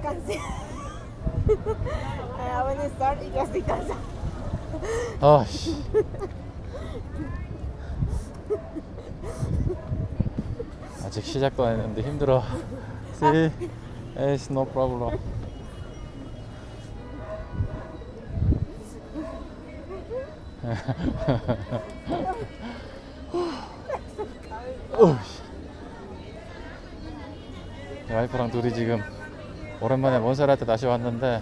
cansé. When it start, ya estoy cansada. 아씨. 아직 시작도 안 했는데 힘들어. See? It's no problem. 와이프랑 둘이 지금 오랜만에 몬세라테 다시 왔는데,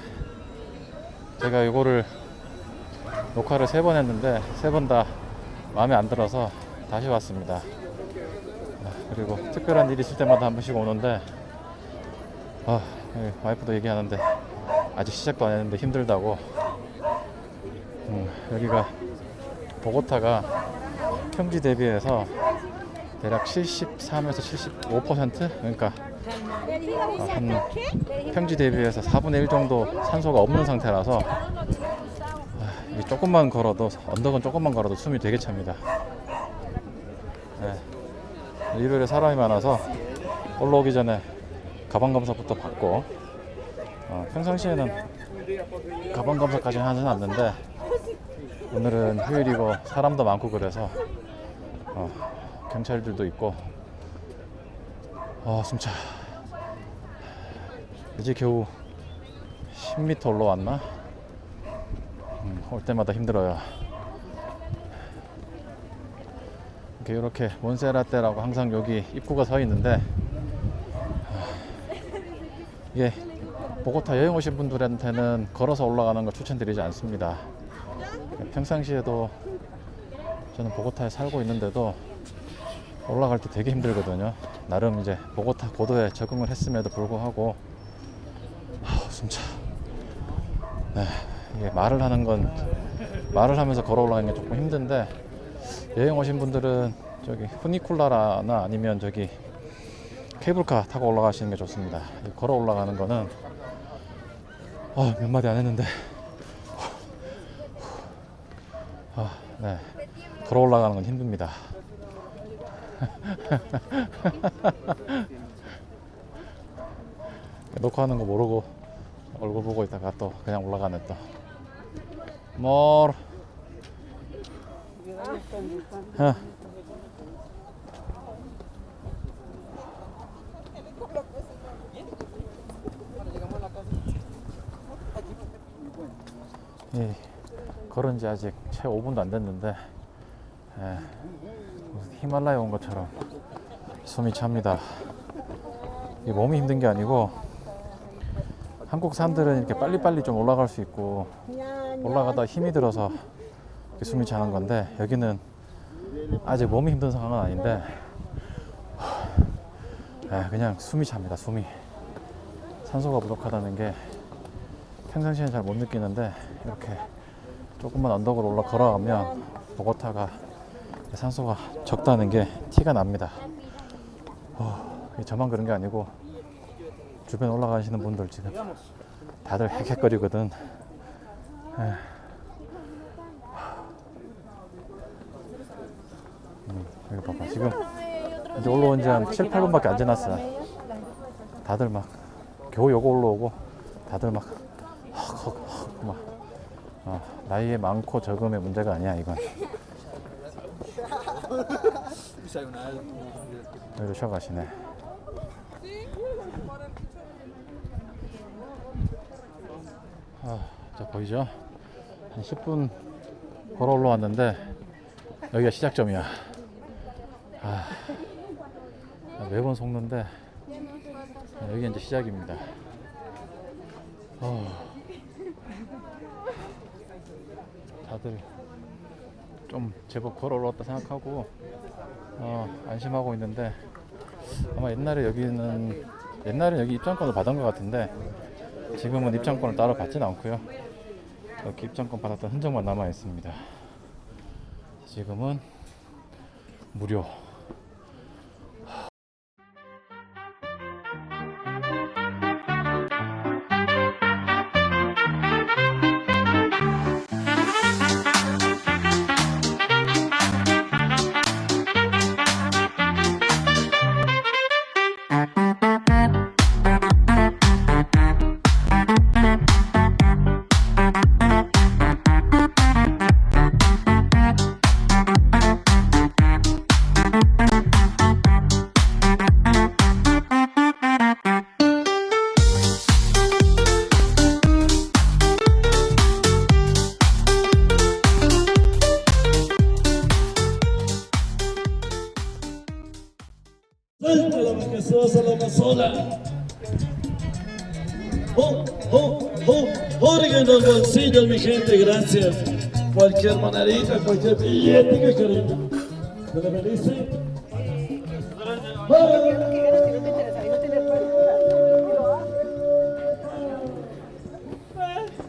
제가 이거를 녹화를 3번 했는데 3번 다 마음에 안 들어서 다시 왔습니다. 그리고 특별한 일이 있을 때마다 한 번씩 오는데, 와이프도 얘기하는데 아직 시작도 안 했는데 힘들다고. 여기가 보고타가 평지 대비해서 대략 73에서 75%? 그러니까 한 평지 대비해서 4분의 1 정도 산소가 없는 상태라서 조금만 걸어도, 언덕은 조금만 걸어도 숨이 되게 찹니다. 일요일에 사람이 많아서 올라오기 전에 가방 검사부터 받고, 평상시에는 가방 검사까지는 하진 않는데 오늘은 휴일이고 사람도 많고 그래서 경찰들도 있고. 숨차. 이제 겨우 10m 올라왔나? 올 때마다 힘들어요. 이렇게 몬세라테라고 항상 여기 입구가 서 있는데, 이게 보고타 여행 오신 분들한테는 걸어서 올라가는 걸 추천드리지 않습니다. 평상시에도 저는 보고타에 살고 있는데도 올라갈 때 되게 힘들거든요. 나름 이제 보고타 고도에 적응을 했음에도 불구하고 숨차. 이게 말을 하면서 걸어 올라가는 게 조금 힘든데, 여행 오신 분들은 저기 후니쿨라라나 아니면 저기 케이블카 타고 올라가시는 게 좋습니다. 걸어 올라가는 거는 몇 마디 안 했는데 걸어 올라가는 건 힘듭니다. 녹화하는 거 모르고 얼굴 보고 있다가 또 그냥 올라가네 또. 걸은 지 아직 채 5분도 안 됐는데 히말라야 온 것처럼 숨이 찹니다. 이게 몸이 힘든 게 아니고, 한국 사람들은 이렇게 빨리빨리 좀 올라갈 수 있고 올라가다 힘이 들어서 숨이 차는 건데, 여기는 아직 몸이 힘든 상황은 아닌데 그냥 숨이 찹니다. 숨이. 산소가 부족하다는 게 평상시에는 잘 못 느끼는데, 이렇게 조금만 언덕으로 걸어가면 보고타가 산소가 적다는 게 티가 납니다. 저만 그런 게 아니고 주변 올라가시는 분들 지금 다들 헥헥거리거든. 여기 봐봐. 지금 이제 올라온 지 한 7, 8분밖에 안 지났어. 다들 막 겨우 요거 올라오고 다들 막 나이에 많고 적음의 문제가 아니야 이건. 여기로 쉬어가시네. 자, 보이죠? 한 10분 걸어 올라왔는데 여기가 시작점이야. 매번 속는데 여기 이제 시작입니다. 다들 좀 제법 걸어 올라왔다 생각하고 안심하고 있는데, 아마 옛날에 여기 입장권을 받은 것 같은데 지금은 입장권을 따로 받지는 않고요. 이렇게 입장권 받았던 흔적만 남아 있습니다. 지금은 무료. sola. Jorgen del bolsillo, mi gente, gracias. Cualquier monedita, cualquier billete que queremos. ¿Me lo bendice?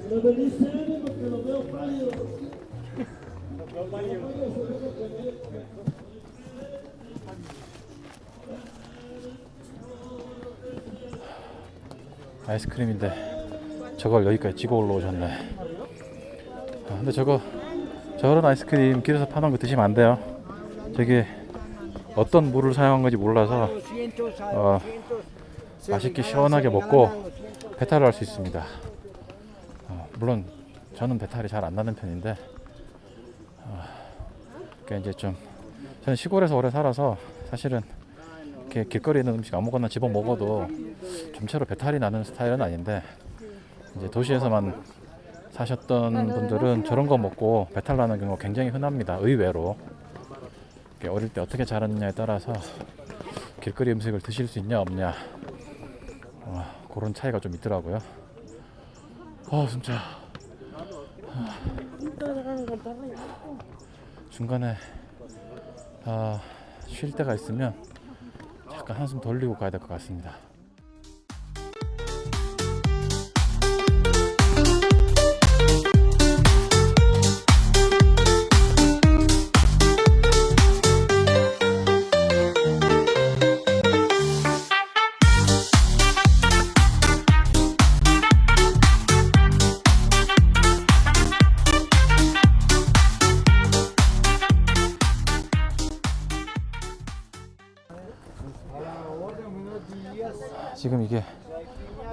¿Me lo bendice? Porque lo veo pálido. 아이스크림인데 저걸 여기까지 찍어 올라오셨네. 근데 저런 아이스크림 길에서 파는 거 드시면 안 돼요. 저게 어떤 물을 사용한 건지 몰라서 맛있게 시원하게 먹고 배탈을 할 수 있습니다. 물론 저는 배탈이 잘 안 나는 편인데 그러니까 이제 좀 저는 시골에서 오래 살아서 사실은 이렇게 길거리에 있는 음식 아무거나 집어 먹어도 좀처럼 배탈이 나는 스타일은 아닌데 이제 도시에서만 사셨던 분들은 저런 거 먹고 배탈 나는 경우가 굉장히 흔합니다. 의외로 어릴 때 어떻게 자랐느냐에 따라서 길거리 음식을 드실 수 있냐 없냐 그런 차이가 좀 있더라고요. 진짜 중간에 쉴 때가 있으면 잠깐 한숨 돌리고 가야 될 것 같습니다. 지금 이게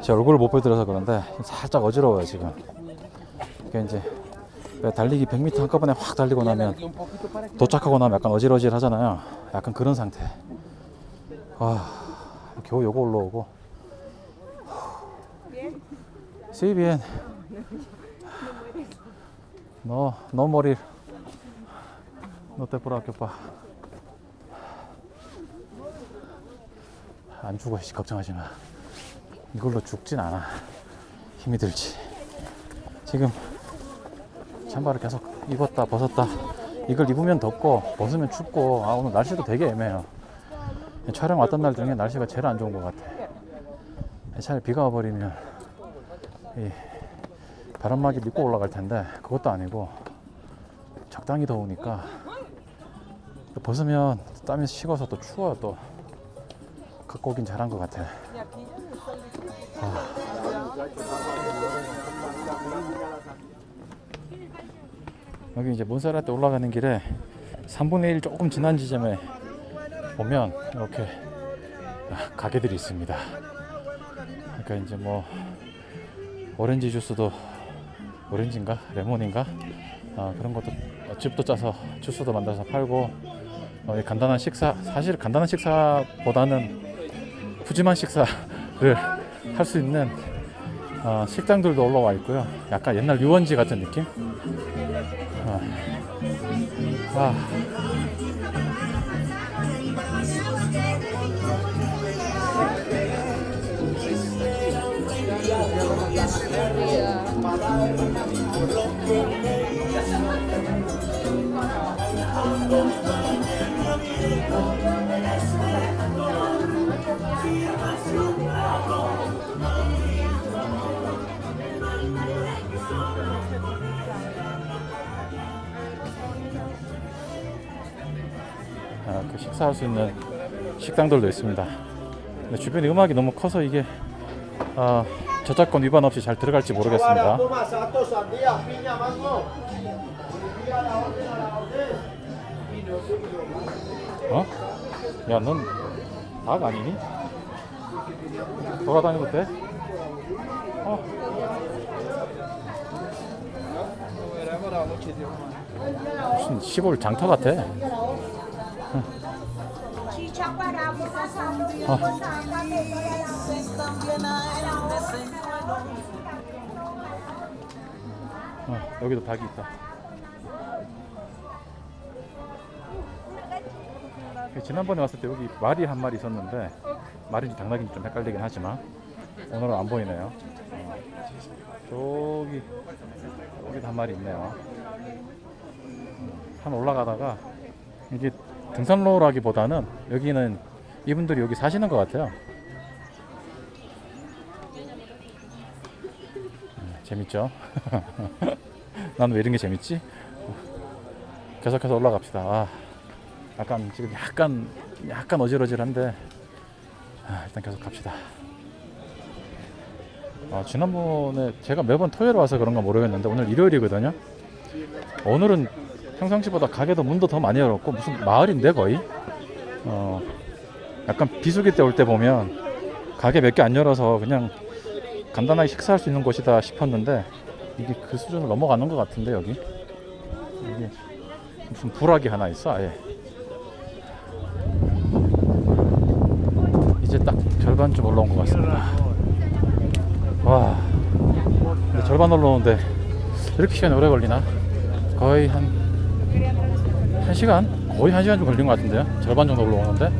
제 얼굴을 못 보여드려서 그런데 살짝 어지러워요 지금. 이게 이제 달리기 100m 한꺼번에 확 달리고 나면 도착하고 나면 약간 어질어질 하잖아요. 약간 그런 상태. 겨우 요거 올라오고. Sí, bien. No morir. No te preocupes. 안 죽어, 걱정하지 마. 이걸로 죽진 않아. 힘이 들지. 지금 잠바를 계속 입었다 벗었다. 이걸 입으면 덥고 벗으면 춥고 오늘 날씨도 되게 애매해요. 촬영 왔던 날 중에 날씨가 제일 안 좋은 것 같아. 차라리 비가 와버리면 이 바람막이 입고 올라갈 텐데 그것도 아니고 적당히 더우니까 또 벗으면 땀이 식어서 또 추워요. 또 갖고 오긴 잘한 것 같아. 여기 이제 몬세라테 올라가는 길에 3분의 1 조금 지난 지점에 보면 이렇게 가게들이 있습니다. 그러니까 이제 뭐 오렌지 주스도 오렌지인가 레몬인가 그런 것도 즙도 짜서 주스도 만들어서 팔고 간단한 식사, 사실 간단한 식사보다는 푸짐한 식사를 할 수 있는 식당들도 올라와 있고요. 약간 옛날 유원지 같은 느낌? 그 식사할 수 있는 식당들도 있습니다. 근데 주변에 음악이 너무 커서 이게 저작권 위반 없이 잘 들어갈지 모르겠습니다. 야, 넌 닭 아니니? 돌아다녀도 돼? 무슨 시골 장터 같아. 여기도 닭이 있다. 지난번에 왔을 때 여기 말이 한 마리 있었는데 말인지 당나귀인지 좀 헷갈리긴 하지만 오늘은 안 보이네요. 여기도 한 마리 있네요. 산 올라가다가 이게 등산로라기보다는 여기는 이분들이 여기 사시는 것 같아요. 재밌죠? 난 왜 이런 게 재밌지? 계속해서 올라갑시다. 약간 지금 약간 어질어질한데 일단 계속 갑시다. 지난번에 제가 매번 토요일에 와서 그런가 모르겠는데 오늘 일요일이거든요. 오늘은 평상시보다 가게도 문도 더 많이 열었고 무슨 마을인데 거의 약간 비수기 때 올 때 보면 가게 몇 개 안 열어서 그냥 간단하게 식사할 수 있는 곳이다 싶었는데 이게 그 수준을 넘어가는 것 같은데 여기 무슨 부락이 하나 있어 아예. 이제 딱 절반쯤 올라온 것 같습니다. 와, 근데 절반 올라오는데 이렇게 시간이 오래 걸리나? 거의 한 시간? 거의 1시간 좀 걸린 것 같은데요. 절반 정도 올라오는데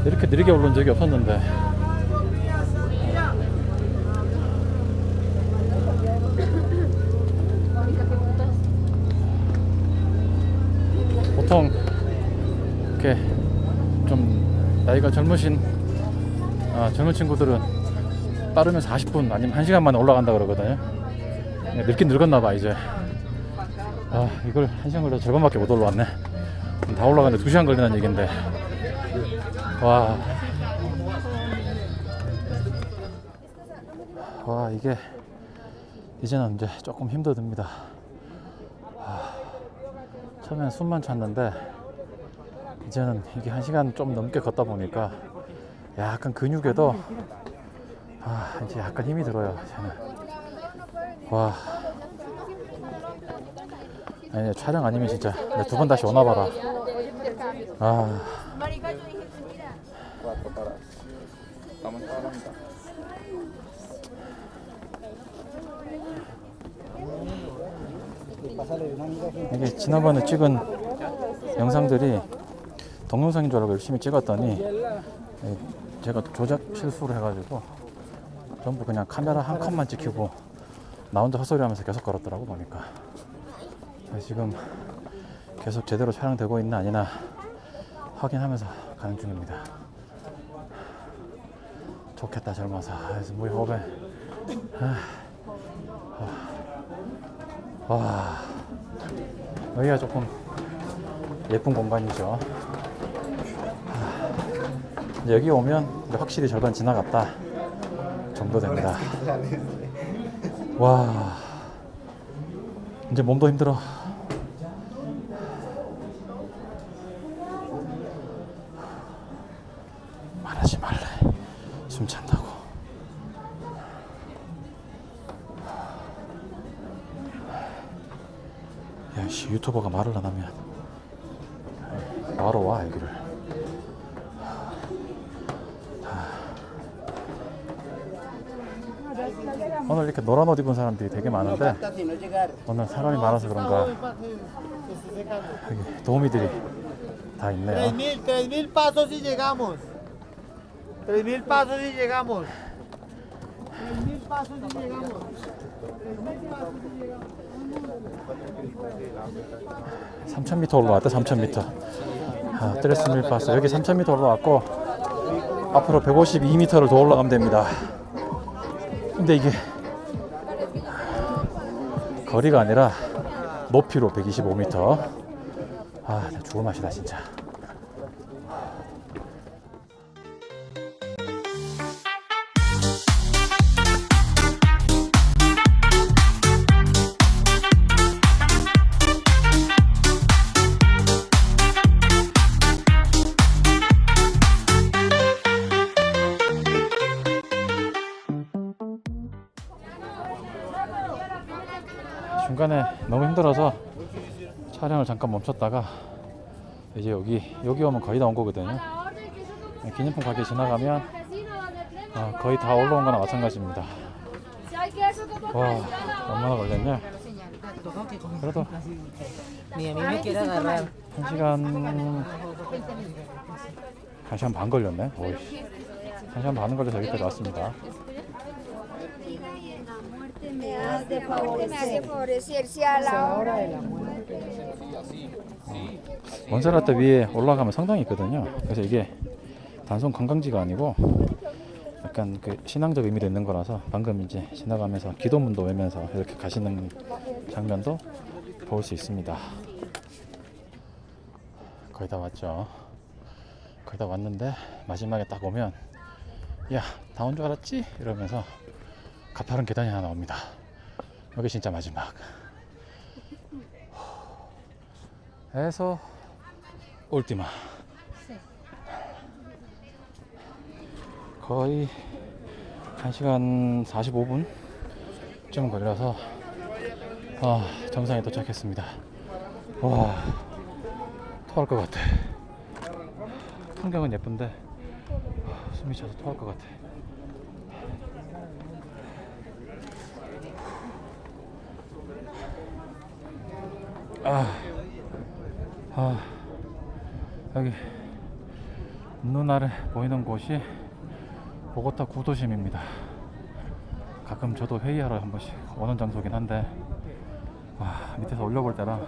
이렇게 느리게 올라온 적이 없었는데 보통 이렇게 좀 나이가 젊은 친구들은 빠르면 40분 아니면 1시간 만에 올라간다 그러거든요. 늙긴 늙었나봐 이제. 이걸 1시간 걸려서 절반밖에 못 올라왔네. 다 올라가는데 2시간 걸리는 얘긴데 와 이게 이제는 이제 조금 힘들습니다. 처음엔 숨만 찼는데 이제는 이게 1시간 좀 넘게 걷다 보니까 약간 근육에도 이제 약간 힘이 들어요. 이제는. 아니, 촬영 아니면 진짜 2번 다시 오나봐라. 이게 지난번에 찍은 영상들이 동영상인 줄 알고 열심히 찍었더니 제가 조작 실수를 해가지고 전부 그냥 카메라 한 컷만 찍히고 나 혼자 헛소리 하면서 계속 걸었더라고 보니까. 지금 계속 제대로 촬영되고 있나 아니나 확인하면서 가는 중입니다. 좋겠다 젊어서. 무이 호흡에 여기가 조금 예쁜 공간이죠. 이제 여기 오면 이제 확실히 절반 지나갔다 정도 됩니다. 이제 몸도 힘들어. 말하지 말래. 숨 찬다고. 야씨, 유튜버가 말을 안 하면 바로 와 여기를. 오늘 이렇게 노란 옷 입은 사람들이 되게 많은데 오늘 사람이 많아서 그런가 여기 도우미들이 다 있네요. 3,000 pasos y llegamos. 3,000 pasos y llegamos. 3,000 pasos y llegamos. 3,000 pasos y llegamos. 3,000m 올라왔다. 3,000m. 트레스 밀파스 여기 3,000m 올라왔고 앞으로 152m를 더 올라가면 됩니다. 근데 이게 거리가 아니라 높이로 125m. 죽을 맛이다 진짜. 중간에 너무 힘들어서 촬영을 잠깐 멈췄다가 이제 여기 오면 거의 다 온 거거든요. 기념품 가게 지나가면 거의 다 올라온 거나 마찬가지입니다. 와, 얼마나 걸렸냐? 그래도 1시간 반 걸렸네. 오이씨. 1시간 반 걸려서 여기까지 왔습니다. Me hace favorecer, si a la hora de la 몬세라테 위에 올라가면 성당이 있거든요. 그래서 이게 단순 관광지가 아니고 약간 그 신앙적 의미도 있는 거라서 방금 이제 지나가면서 기도문도 외면서 이렇게 가시는 장면도 볼 수 있습니다. 거의 다 왔죠. 거의 다 왔는데 마지막에 딱 오면 야, 다 온 줄 알았지? 이러면서 가파른 계단이 하나 나옵니다. 여기 진짜 마지막. 해서 울티마. 거의 1시간 45분쯤 걸려서 정상에 도착했습니다. 와, 토할 것 같아. 풍경은 예쁜데 숨이 차서 토할 것 같아. 여기 눈 아래 보이는 곳이 보고타 구도심입니다. 가끔 저도 회의하러 한 번씩 오는 장소긴 한데 밑에서 올려볼 때랑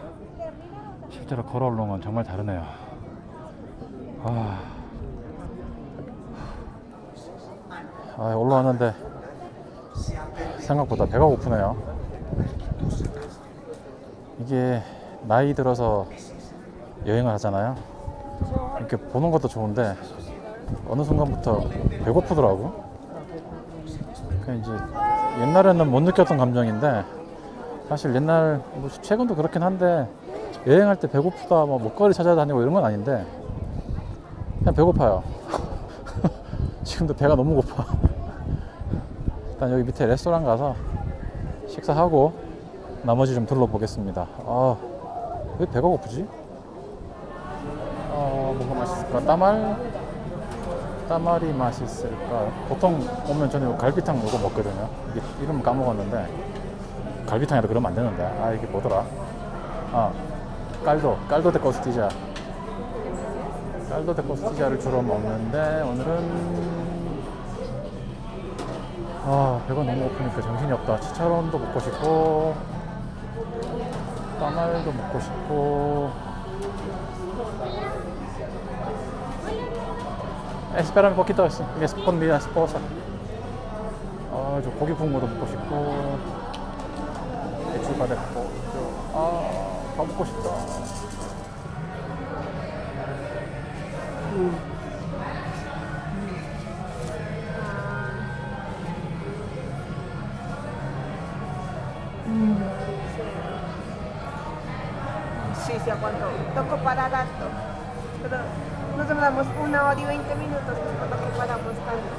실제로 걸어 올라온 건 정말 다르네요. 올라왔는데 생각보다 배가 고프네요. 이게 나이 들어서 여행을 하잖아요. 이렇게 보는 것도 좋은데 어느 순간부터 배고프더라고. 이제 옛날에는 못 느꼈던 감정인데 사실 옛날 뭐 최근도 그렇긴 한데 여행할 때 배고프다 뭐 먹거리 찾아다니고 이런 건 아닌데 그냥 배고파요. 지금도 배가 너무 고파. 일단 여기 밑에 레스토랑 가서 식사하고 나머지 좀 둘러보겠습니다. 왜 배가 고프지? 뭐가 맛있을까? 따말이 맛있을까? 보통 오면 저는 갈비탕 이거 먹거든요. 이게 이름 까먹었는데 갈비탕이라 그러면 안 되는데 이게 뭐더라? 깔도 데 코스티자. 깔도 데 코스티자를 주로 먹는데 오늘은 배가 너무 고프니까 정신이 없다. 치차론도 먹고 싶고 따말도 먹고 싶고 Espérame un poquito, mi esposa. 저 고기 구운 것도 먹고 싶고 배추가 됐고 다 먹고 싶다. Sí, sí, aguanto. Toco parar harto. Pero nos demoramos 1 hora y 20 minutos después de que paramos tanto.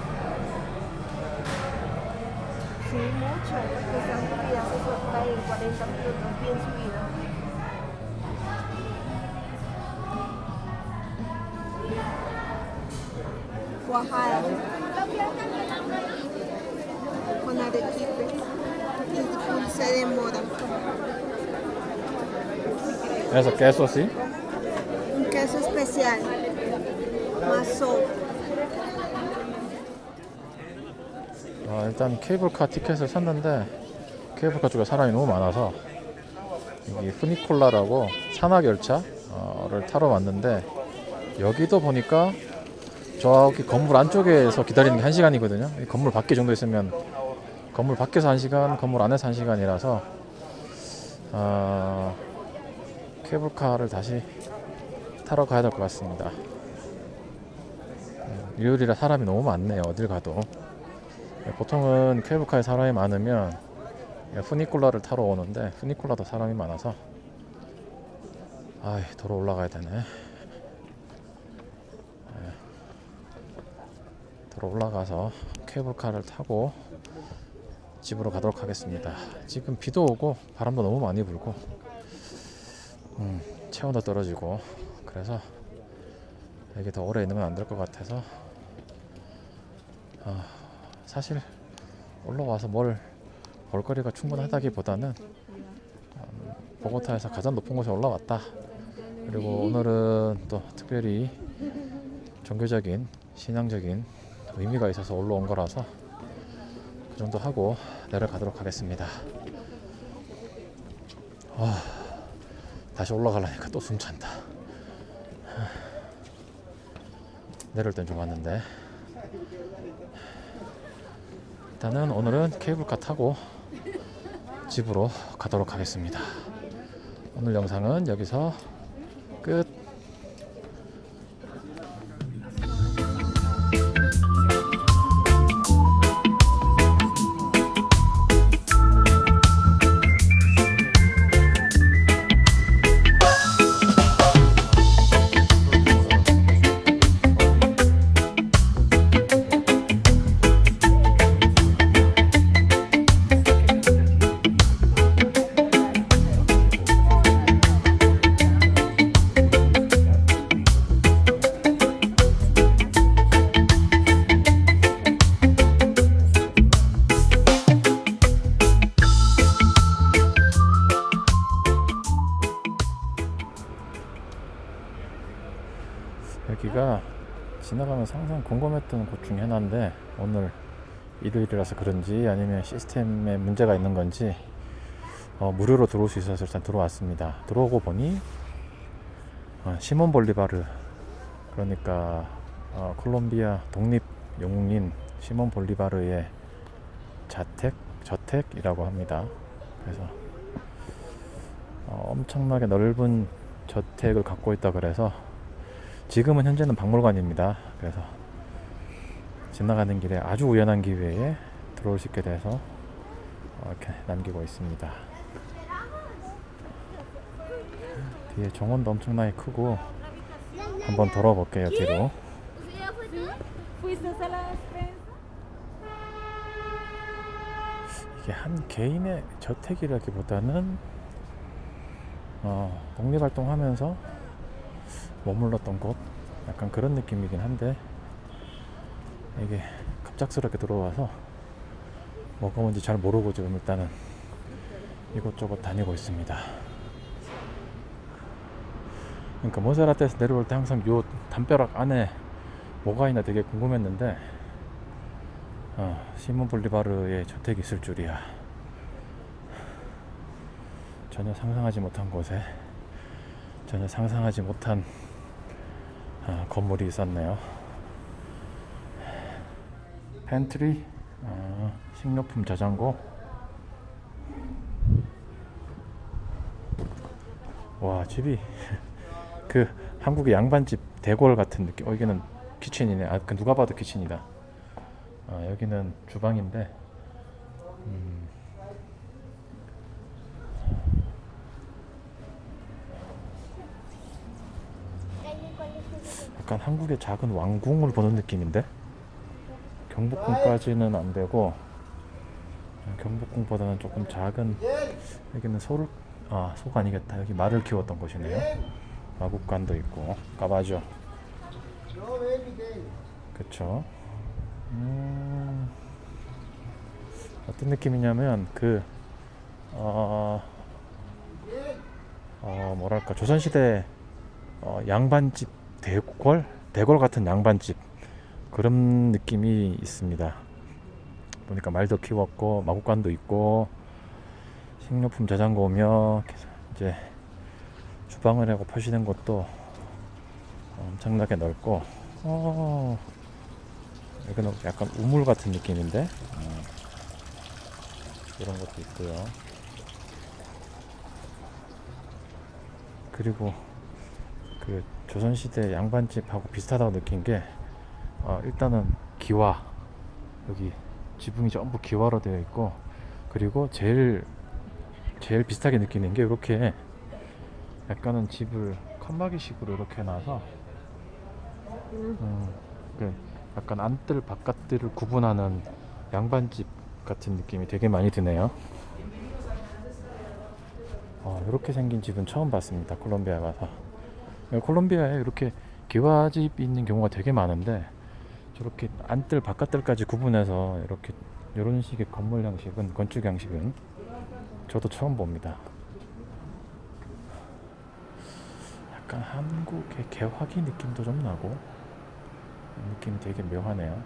Sí, mucho. Porque esas subidas se traen 40 minutos bien subido. Cuajada. Con arequipe. Y dulce de mora. 그래서 queso sí? Un queso especial. Maso. 일단 케이블카 티켓을 샀는데 케이블카 쪽에 사람이 너무 많아서 여기 후니콜라라고 산악열차를 타러 왔는데 여기도 보니까 저기 건물 안쪽에서 기다리는 게 1시간이거든요. 건물 밖에 정도 있으면 건물 밖에서 1시간, 건물 안에서 1시간이라서 케이블카를 다시 타러 가야 될 것 같습니다. 일요일이라 사람이 너무 많네요. 어딜 가도. 보통은 케이블카에 사람이 많으면 후니콜라를 타러 오는데 후니콜라도 사람이 많아서 도로 올라가야 되네. 도로 올라가서 케이블카를 타고 집으로 가도록 하겠습니다. 지금 비도 오고 바람도 너무 많이 불고 체온도 떨어지고 그래서 여기 더 오래 있는 건 안 될 것 같아서 사실 올라와서 뭘 볼거리가 충분하다기보다는 보고타에서 가장 높은 곳에 올라왔다. 그리고 오늘은 또 특별히 종교적인 신앙적인 의미가 있어서 올라온 거라서 그 정도 하고 내려가도록 하겠습니다. 다시 올라가려니까 또 숨찬다. 내려올 땐 좋았는데. 일단은 오늘은 케이블카 타고 집으로 가도록 하겠습니다. 오늘 영상은 여기서 끝. 여기가 지나가면서 항상 궁금했던 곳 중에 하나인데 오늘 일요일이라서 그런지 아니면 시스템에 문제가 있는 건지 무료로 들어올 수 있어서 일단 들어왔습니다. 들어오고 보니 시몬 볼리바르, 그러니까 콜롬비아 독립 영웅인 시몬 볼리바르의 저택이라고 합니다. 그래서 엄청나게 넓은 저택을 갖고 있다 그래서 지금은 현재는 박물관입니다. 그래서 지나가는 길에 아주 우연한 기회에 들어올 수 있게 돼서 이렇게 남기고 있습니다. 뒤에 정원도 엄청나게 크고 한번 돌아볼게요. 뒤로. 이게 한 개인의 저택이라기보다는 독립활동하면서 머물렀던 곳, 약간 그런 느낌이긴 한데 이게 갑작스럽게 들어와서 뭐가 뭔지 잘 모르고 지금 일단은 이곳저곳 다니고 있습니다. 그러니까 몬세라테에서 내려올 때 항상 요 담벼락 안에 뭐가 있나 되게 궁금했는데 시몬 볼리바르의 저택이 있을 줄이야. 전혀 상상하지 못한 곳에 전혀 상상하지 못한 건물이 있었네요. 팬트리, 식료품 저장고. 와, 집이 그 한국의 양반집 대궐 같은 느낌. 여기는 키친이네. 그 누가 봐도 키친이다. 여기는 주방인데 약간 한국의 작은 왕궁을 보는 느낌인데 경복궁까지는 안 되고 경복궁보다는 조금 작은, 여기는 소가 아니겠다. 여기 말을 키웠던 곳이네요. 마국간도 있고 까바죠. 그쵸. 어떤 느낌이냐면 뭐랄까 조선시대 양반집 대궐 같은 양반집 그런 느낌이 있습니다. 보니까 말도 키웠고 마구간도 있고 식료품 저장고며 이제 주방을 하고 표시된 곳도 엄청나게 넓고 여기는 약간 우물 같은 느낌인데 이런 것도 있고요. 그리고 그 조선시대 양반집하고 비슷하다고 느낀 게 일단은 기와, 여기 지붕이 전부 기와로 되어 있고, 그리고 제일 비슷하게 느끼는 게 이렇게 약간은 집을 칸막이식으로 이렇게 놔서 약간 안뜰 바깥뜰을 구분하는 양반집 같은 느낌이 되게 많이 드네요. 이렇게 생긴 집은 처음 봤습니다. 콜롬비아 가서. 콜롬비아에 이렇게 기와집이 있는 경우가 되게 많은데 저렇게 안뜰 바깥뜰까지 구분해서 이렇게 이런 식의 건물 양식은, 건축 양식은 저도 처음 봅니다. 약간 한국의 개화기 느낌도 좀 나고 느낌이 되게 묘하네요.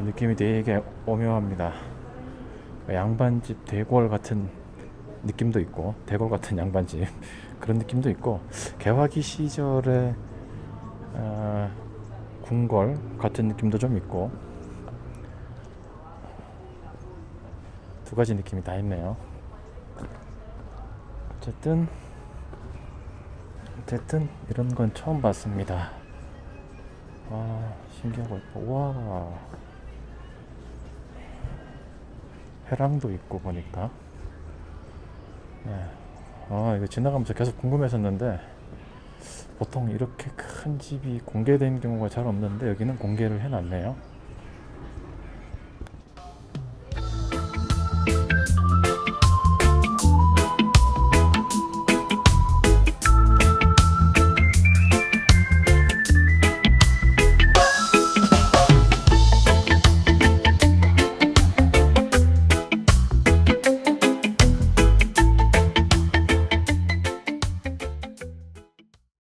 느낌이 되게 오묘합니다. 양반집 대궐 같은 느낌도 있고, 대궐 같은 양반집 그런 느낌도 있고, 개화기 시절의 궁궐 같은 느낌도 좀 있고, 두 가지 느낌이 다 있네요. 어쨌든 이런 건 처음 봤습니다. 신기하고 예뻐. 우와, 회랑도 있고 보니까. 네. 이거 지나가면서 계속 궁금했었는데, 보통 이렇게 큰 집이 공개된 경우가 잘 없는데 여기는 공개를 해놨네요.